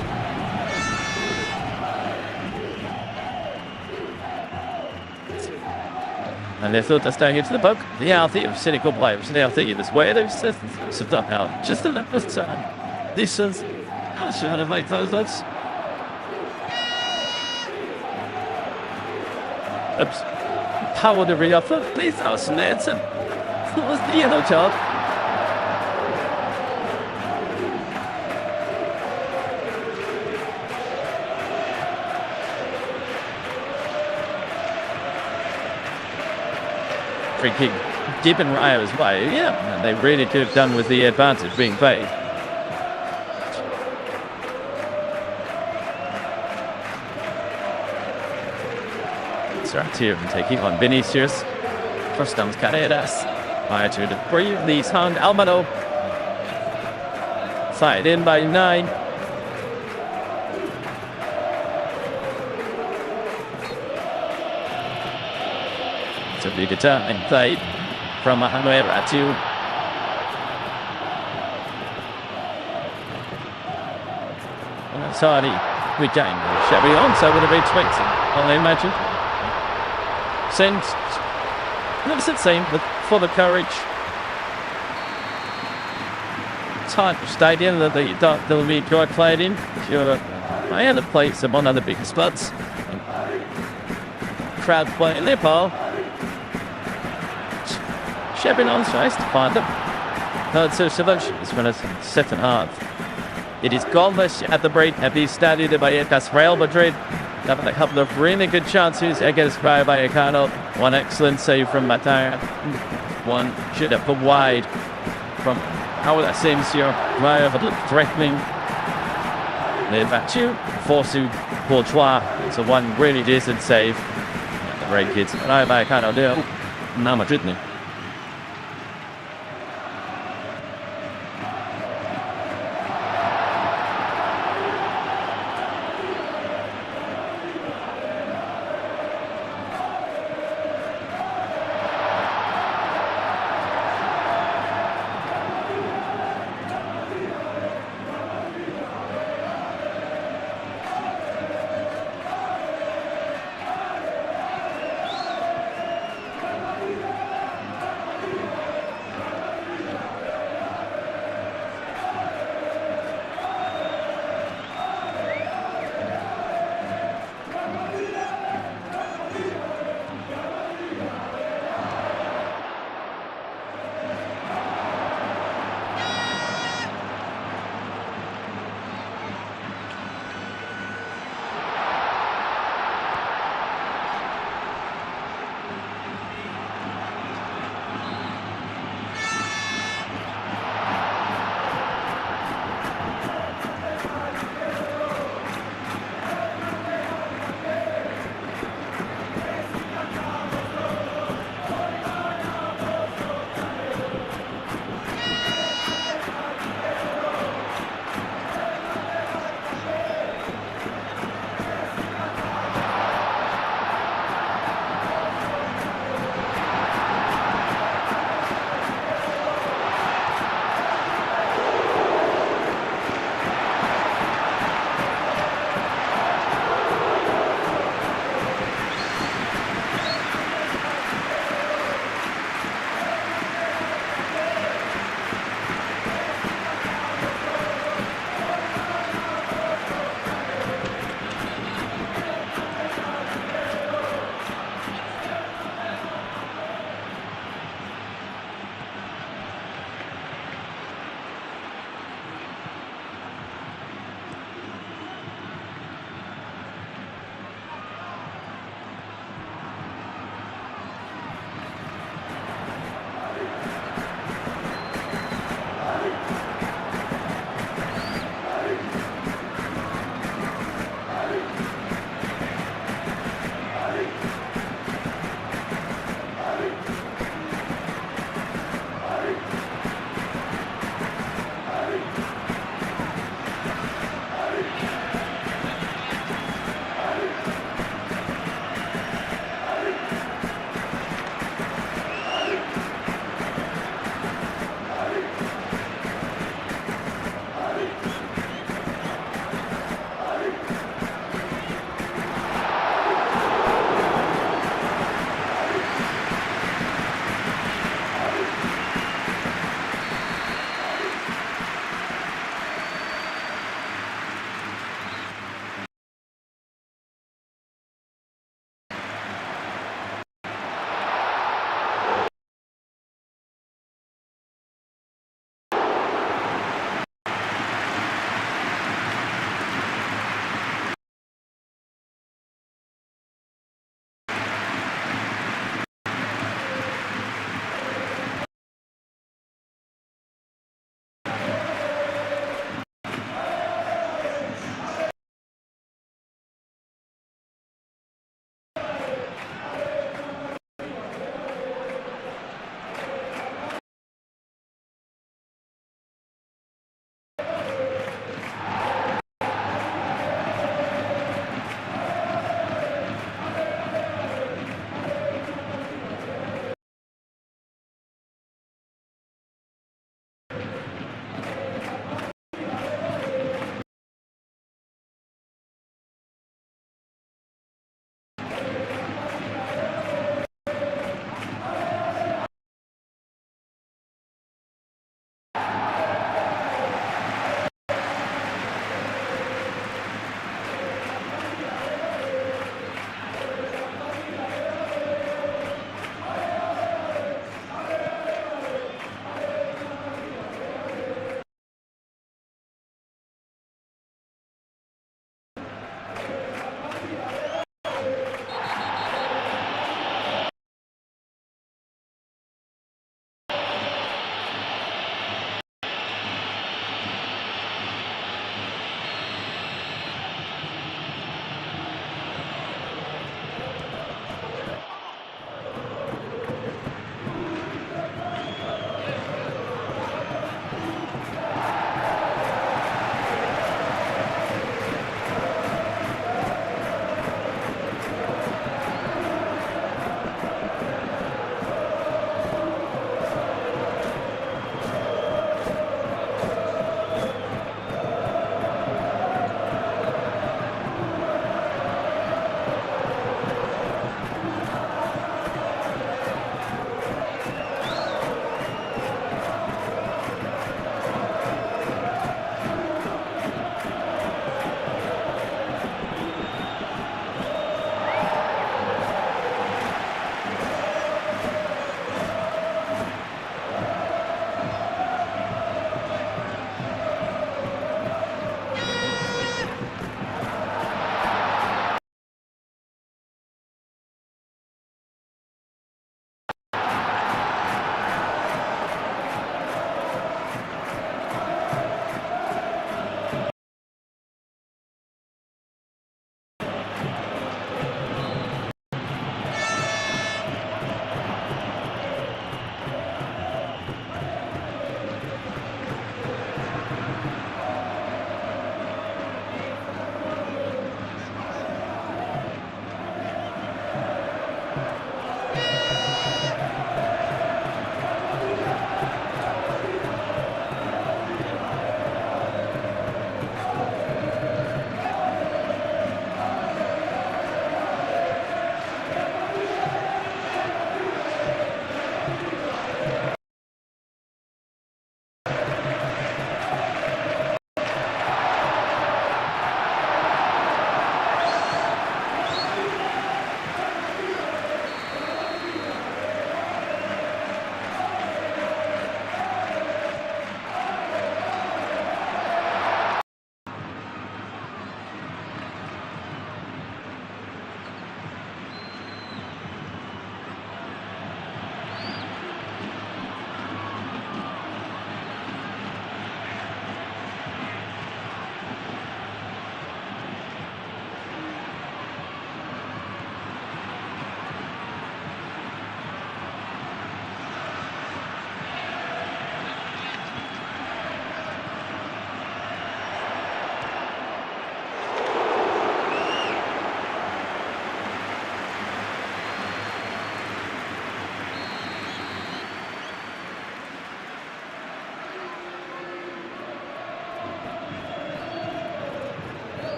And they thought they're staying into the book. The healthy of cynical players. The healthy this way. They've done out just a little time. This is. I'm trying to make those lips. Oops. Power to re-offer. Please, Howson Nansen. What was the yellow job? Free kick deep in Rayo's way. Yeah, and they really could have done with the advantage being played. Saratier taking on Vinicius. First comes Carreras. Fire to breathe. Leaves hand. Almano. Side in by 9. To be determined played from Mahamera to Sardi. We gained Chevy on, so would have been 20. I'll imagine. Never said same, but for the courage. Type of stadium that they'll be quite played in. I had to play some on other big spots. Crowd playing their pole. Shepard on tries to find them. So Savage is when it's second half. It is goalless at the break at the Estadio de Vallecas. Real Madrid have a couple of really good chances against Rayo Vallecano. One excellent save from Mataya. One should have put wide from how that seems here. Rayo have looked threatening. They're back to Forsu Bourgeois. It's a one really decent save. The great kids. Rayo Vallecano do. Now Madrid.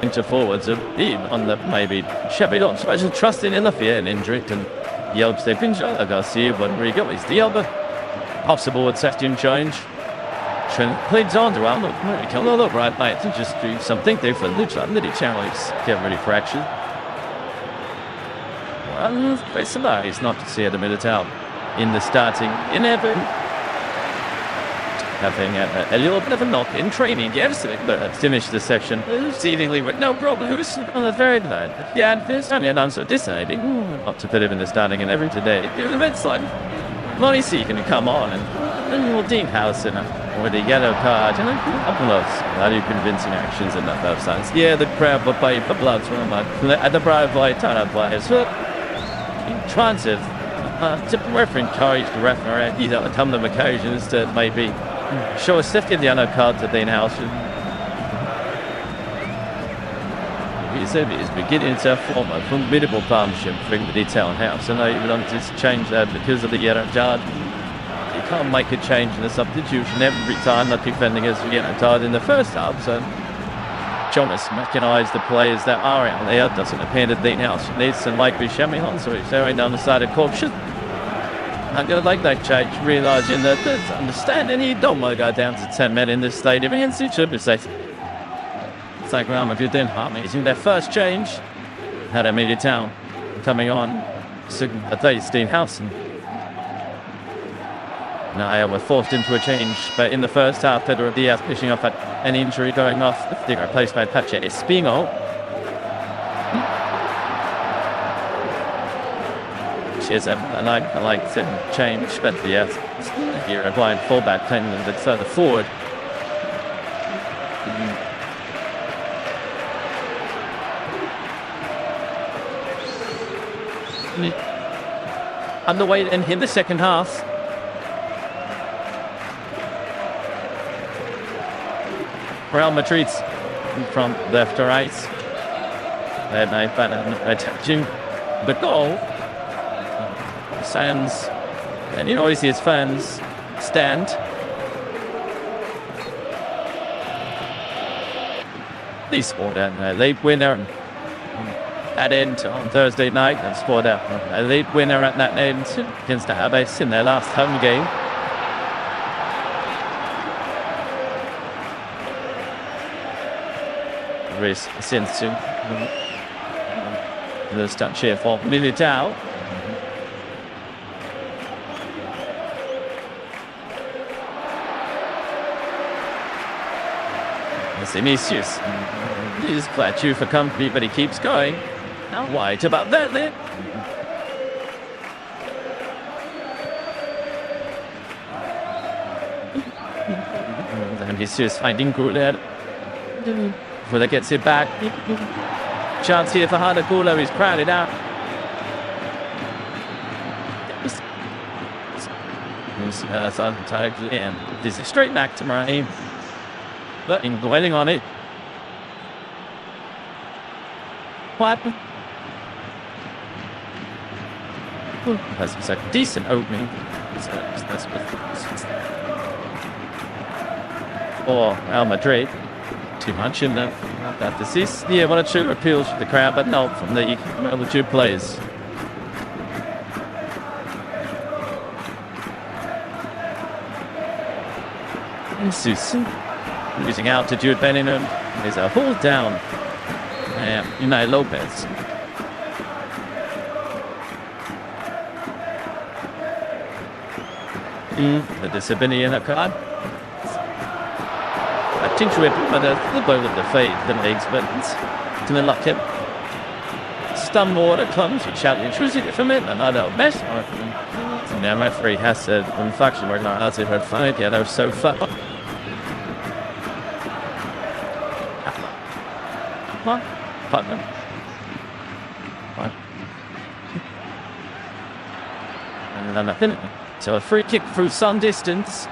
into forwards of even on the maybe Chevy on special trusting in the fear and injury and Yelps they pinch Garcia Rodrigo is the other possible with second change. Trent plays on to Arnold. Come on, look right mate to just do something different. Little channels get ready for action. Well, it's nice not to see the Militao in the starting 11. Having a little bit of a knock in training, yes, but finished the session seemingly with no problems. Oh, very glad. Yeah, this I'm so deciding not to put him in the starting and every today. It's like Lonnie C can come on and we'll Dean House with a yellow card and a couple of value convincing actions in that both sides. Yeah, the crowd will pay for blood from at the Bravo White ton of players. Trying to encourage the referee, come to occasions to maybe show a safety in the yellow card to Dean House. He said he's beginning to form a formidable partnership with the Town House, and they want to change that because of the yellow card. You can't make a change in the substitution every time that defending is yellow card in the first half. So Jonas mechanized the players that are out there. Doesn't appear that Dean House needs some like Bishemi on, so he's going down the side of caution. I'm going to like that change, realising that understanding you don't want to go down to 10 men in this stadium against each other. It's like, well, if you didn't harm me, their first change had a media town coming on. So at least Dean House. Now we're forced into a change, but in the first half, Pedro Diaz pushing off at an injury going off. They got replaced by Pache Espino. I like to change, but yes, you're applying fullback, playing a bit further forward. Underway in the second half. Real Madrid's from left to right. And I found attaching the goal. Sands, and you always see his fans stand. They scored a late winner at end on Thursday night and scored a late winner at that end against the Abbas in their last home game. Since the start cheer for Militao. Vinicius. He's quite due for company, but he keeps going. Now, wide about that then. And Vinicius finding Goulet. Before that gets it back. Chance here for Hada Goulet. He's crowded out. And this is straight back to Raheem. But in dwelling on it. What happened? That's a decent opening. For Real Madrid. Too much in that assist. Yeah, one or two appeals for the crowd, but not from the Real Madrid players. Susan. Losing altitude, Bellingham. There's a hold down. Unai Lopez. The disability in a card. I think we put the ball of the fade, the legs, but to the luck him. Stun water comes, you shout, you choose it from it, and I don't mess. Now, my referee has said, in fact, we're not out of fight. Yeah, that was so fun. Partner. And then nothing. So a free kick through some distance.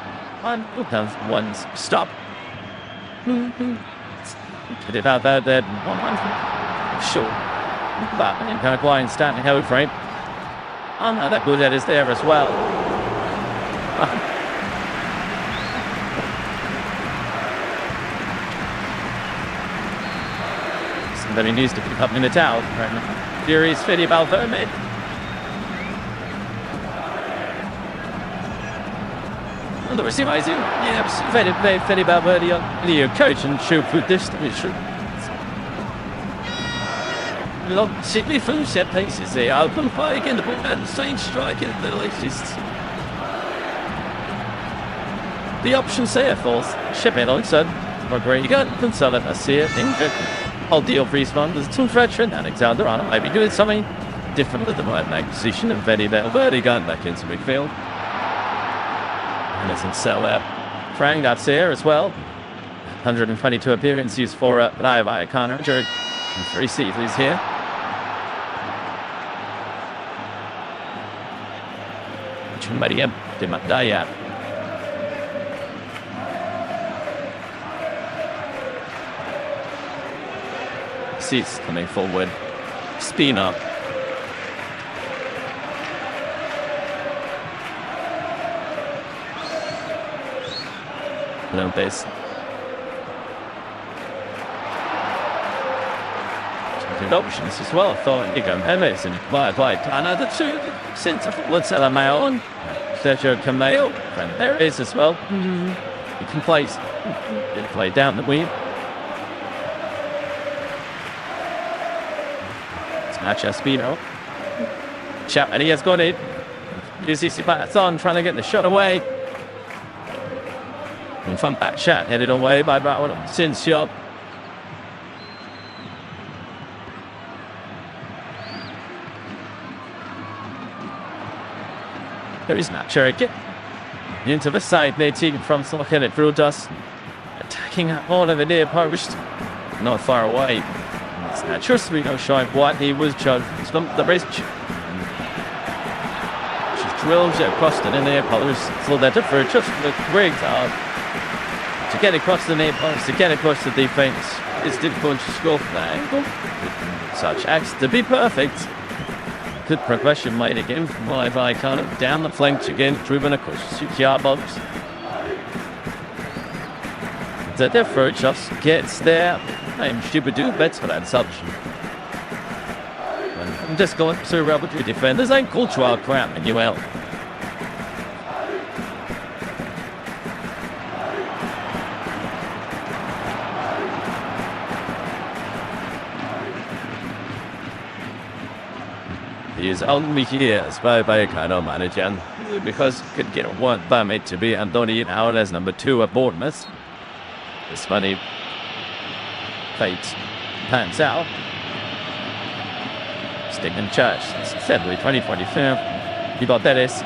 One stop. Get it out there. Sure. But kind of blind standing held frame. Oh no, that Goulet is there as well. somebody needs to pick up in the towel. Furious Fede Valverde. The receiver is Fede Valverde, the coach, and show for distribution. Logically from set pieces, they open fire again, the ball and the same strike in the latest. The options there for Shep alongside Rodrigo and Salah Garcia. I'll deal for respond. There's two veteran Alexander Arnold might be doing something different with the right leg position and Fede Valverde going back into midfield. And it's in Salah. Frank Garcia as well. 122 appearances for Rayo Vallecano. And 3 seasons here. Maria de Madaya. Seats coming forward. Spin up. Lopez. Good options as well. I thought LigaMatch and by another 2 centre forwards at Mayon. Sergio Cameo, there is as well. He can play down the wing. It's Nacho Espino. Chap, and he has got it. Uzi pass on, trying to get the shot away. And fun back shot, headed away by Brown Sinsio. There is Nacho again. Into the side, they're taking from Solakhelet Brudas. Attacking all of the near post. Not far away. It's Nacho Espino showing what he was judged. The wrist. She drills it across the near post. So that for just the rigs out. To get across the near post, to get across the defense, it's difficult to score from that angle. Such acts to be perfect. Good progression made again from Rayo Vallecano. Down the flanks again, driven across 6-yard box. The different just gets there. I'm stupid do bets for that such. I'm just going through Real Madrid defenders and cultural crap, Manuel. He is only here as Rayo Vallecano manager because he could get one by mate to be Andoni out as number 2 at Bournemouth. This funny fate pans out. Stick in charge since February 2025. He got that is